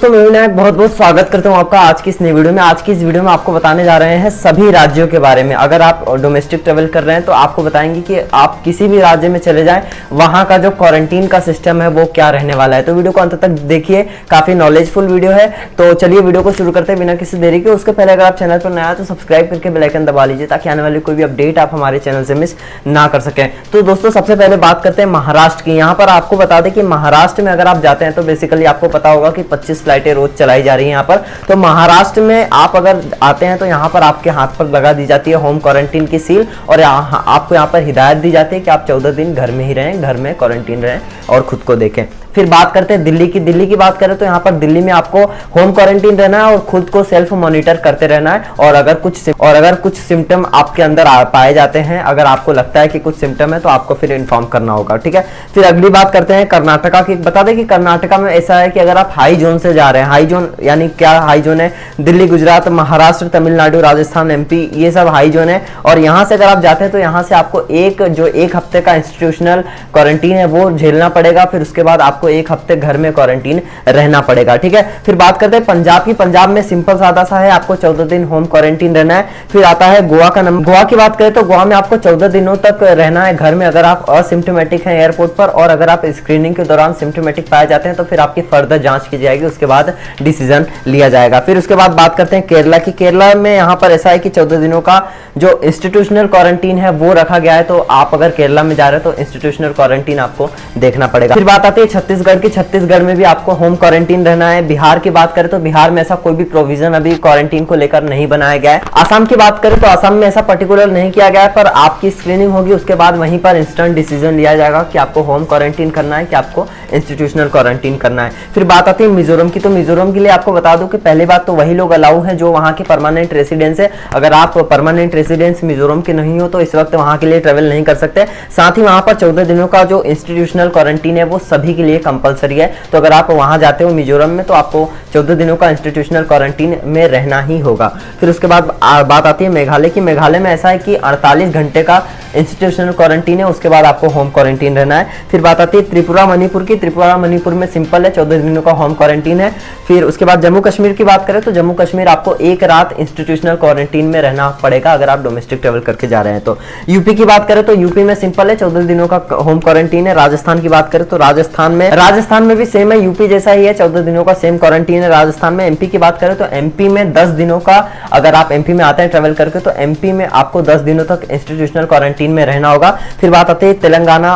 दोस्तों मैं विनायक बहुत बहुत स्वागत करता हूं आपका आज की इस नई वीडियो में। आज की इस वीडियो में आपको बताने जा रहे हैं सभी राज्यों के बारे में। अगर आप डोमेस्टिक ट्रेवल कर रहे हैं तो आपको बताएंगे कि आप किसी भी राज्य में चले जाएं, वहां का जो क्वारंटीन का सिस्टम है वो क्या रहने वाला है। तो वीडियो को अंत तक देखिए, काफी नॉलेजफुल वीडियो है। तो चलिए वीडियो को शुरू करते हैं बिना किसी देरी के। उसके पहले अगर आप चैनल पर नया तो सब्सक्राइब करके बेल आइकन दबा लीजिए ताकि आने वाली कोई भी अपडेट आप हमारे चैनल से मिस ना कर सकें। तो दोस्तों सबसे पहले बात करते हैं महाराष्ट्र की। यहाँ पर आपको बता दें कि महाराष्ट्र में अगर आप जाते हैं तो बेसिकली आपको पता होगा कि 25 फ्लाइटें रोज चलाई जा रही है यहाँ पर। तो महाराष्ट्र में आप अगर आते हैं तो यहाँ पर आपके हाथ पर लगा दी जाती है होम क्वारंटीन की सील और आपको यहाँ पर हिदायत दी जाती है कि आप 14 दिन घर में ही रहें, घर में क्वारंटीन रहें और खुद को देखें। फिर बात करते हैं दिल्ली की। दिल्ली की बात करें तो यहाँ पर दिल्ली में आपको होम क्वारंटीन रहना है और खुद को सेल्फ मॉनिटर करते रहना है। और अगर कुछ सिम्टम आपके अंदर पाए जाते हैं, अगर आपको लगता है कि कुछ सिम्टम है तो आपको फिर इन्फॉर्म करना होगा, ठीक है। फिर अगली बात करते हैं कर्नाटका की। बता दें कि कर्नाटका में ऐसा है कि अगर आप हाई जोन से जा रहे हैं, हाई जोन यानी क्या हाई जोन है, दिल्ली, गुजरात, महाराष्ट्र, तमिलनाडु, राजस्थान, एमपी, ये सब हाई जोन है। और यहाँ से अगर आप जाते हैं तो यहाँ से आपको एक हफ्ते का इंस्टीट्यूशनल क्वारंटीन है वो झेलना पड़ेगा। फिर उसके बाद आपको एक हफ्ते घर में क्वारंटीन रहना पड़ेगा, ठीक है। फिर बात करते हैं पंजाब की। पंजाब में सिंपल सादा सा है, आपको 14 दिन होम क्वारंटीन रहना है। फिर आता है गोवा का नंबर। गोवा की बात करें तो गोवा में आपको 14 दिनों तक रहना है घर में अगर आप असिम्प्टोमेटिक हैं एयरपोर्ट पर, और अगर आप स्क्रीनिंग के दौरान सिम्प्टोमेटिक पाए जाते हैं तो फिर आपकी फर्दर जांच की जाएगी, उसके बाद डिसीजन लिया जाएगा। फिर उसके बाद बात करते हैं केरला की। केरला में यहाँ पर ऐसा है कि 14 दिनों का जो इंस्टीट्यूशनल क्वारंटीन है वो रखा गया है। तो आप अगर केरला में जा रहे हो तो इंस्टीट्यूशनल क्वारंटीन आपको देखना पड़ेगा। फिर बात आती है छत्तीसगढ़ की। छत्तीसगढ़ में भी आपको होम क्वारंटीन रहना है। बिहार की बात करें तो बिहार में ऐसा कोई भी प्रोविजन अभी क्वारंटीन को लेकर नहीं बनाया गया है। आसाम की बात करें तो आसाम में ऐसा पर्टिकुलर नहीं किया गया है, पर आपकी स्क्रीनिंग होगी, उसके बाद वहीं पर इंस्टेंट डिसीजन लिया जाएगा कि आपको होम क्वारंटीन करना है कि आपको इंस्टीट्यूशनल क्वारंटीन करना है। फिर बात आती है मिजोरम की। तो मिजोरम के लिए आपको बता दूं कि पहली बात तो वही लोग अलाउ हैं जो वहां के परमानेंट रेसिडेंस है। अगर आप परमानेंट रेसिडेंस मिजोरम के नहीं हो तो इस वक्त वहां के लिए ट्रेवल नहीं कर सकते। साथ ही वहां पर 14 दिनों का जो इंस्टीट्यूशनल क्वारंटीन है वो सभी के लिए कंपलसरी है। तो अगर आप वहां जाते हो मिजोरम में तो आपको 14 दिनों का इंस्टीट्यूशनल क्वारंटीन में रहना ही होगा। फिर उसके बाद बात आती है मेघालय की। मेघालय में ऐसा है कि 48 घंटे का इंस्टीट्यूशनल क्वारंटीन है, उसके बाद आपको होम क्वारंटीन रहना है। फिर बात आती है त्रिपुरा मणिपुर की। त्रिपुरा मणिपुर में सिंपल है, 14 दिनों का होम क्वारंटीन है। फिर उसके बाद जम्मू कश्मीर की बात करें तो जम्मू कश्मीर आपको एक रात इंस्टीट्यूशनल क्वारंटीन में रहना पड़ेगा अगर आप डोमेस्टिक ट्रेवल करके जा रहे हैं तो। यूपी की बात करें तो यूपी में सिंपल है, 14 दिनों का होम क्वारंटीन है। राजस्थान की बात करें तो राजस्थान में भी सेम है, यूपी जैसा ही है, 14 दिनों का सेम क्वारंटीन है राजस्थान में। एमपी की बात करें तो एमपी में 10 दिनों का, अगर आप एमपी में आते हैं ट्रेवल करके तो एमपी में आपको 10 दिनों तक इंस्टीट्यूशनल क्वारंटीन में रहना होगा। फिर बात आती है तेलंगाना,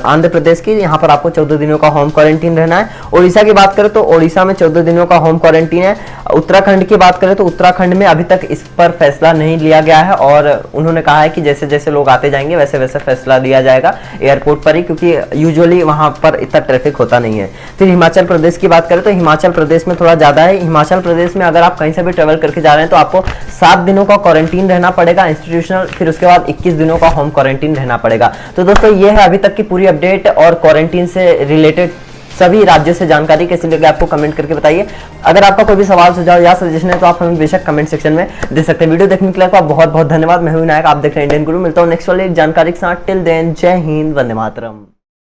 आंध्र प्रदेश की। यहाँ पर आपको 14 दिनों का होम क्वारंटीन रहना है। ओडिशा की बात करें तो ओडिशा में 14 दिनों का होम क्वारंटीन है। उत्तराखंड की बात करें तो उत्तराखंड में अभी तक इस पर फैसला नहीं लिया गया है और उन्होंने कहा है कि जैसे जैसे लोग आते जाएंगे वैसे वैसे फैसला लिया जाएगा एयरपोर्ट पर ही, क्योंकि यूजुअली वहां पर इतना ट्रैफिक होता नहीं है। फिर हिमाचल प्रदेश की बात करें तो हिमाचल प्रदेश में थोड़ा ज्यादा है। हिमाचल प्रदेश में अगर आप कहीं से भी ट्रेवल करके जा रहे हैं तो आपको 7 दिनों का क्वारंटीन रहना पड़ेगा इंस्टीट्यूशनल, फिर उसके बाद 21 दिनों का होम क्वारंटीन रहना पड़ेगा। तो दोस्तों ये है अभी तक की पूरी अपडेट और क्वारंटीन से रिलेटेड सभी राज्यों से जानकारी। कैसी लगी आपको कमेंट करके बताइए। अगर आपका कोई भी सवाल, सुझाव या सजेशन है तो आप हमें बेशक कमेंट सेक्शन में दे सकते हैं। वीडियो देखने के लिए आपका बहुत बहुत धन्यवाद। मैं हूं विनायक, आप देख रहे हैं इंडियन गुरु। मिलता हूं नेक्स्ट वाली जानकारी के साथ। टिल देन जय हिंद, वंदे मातरम।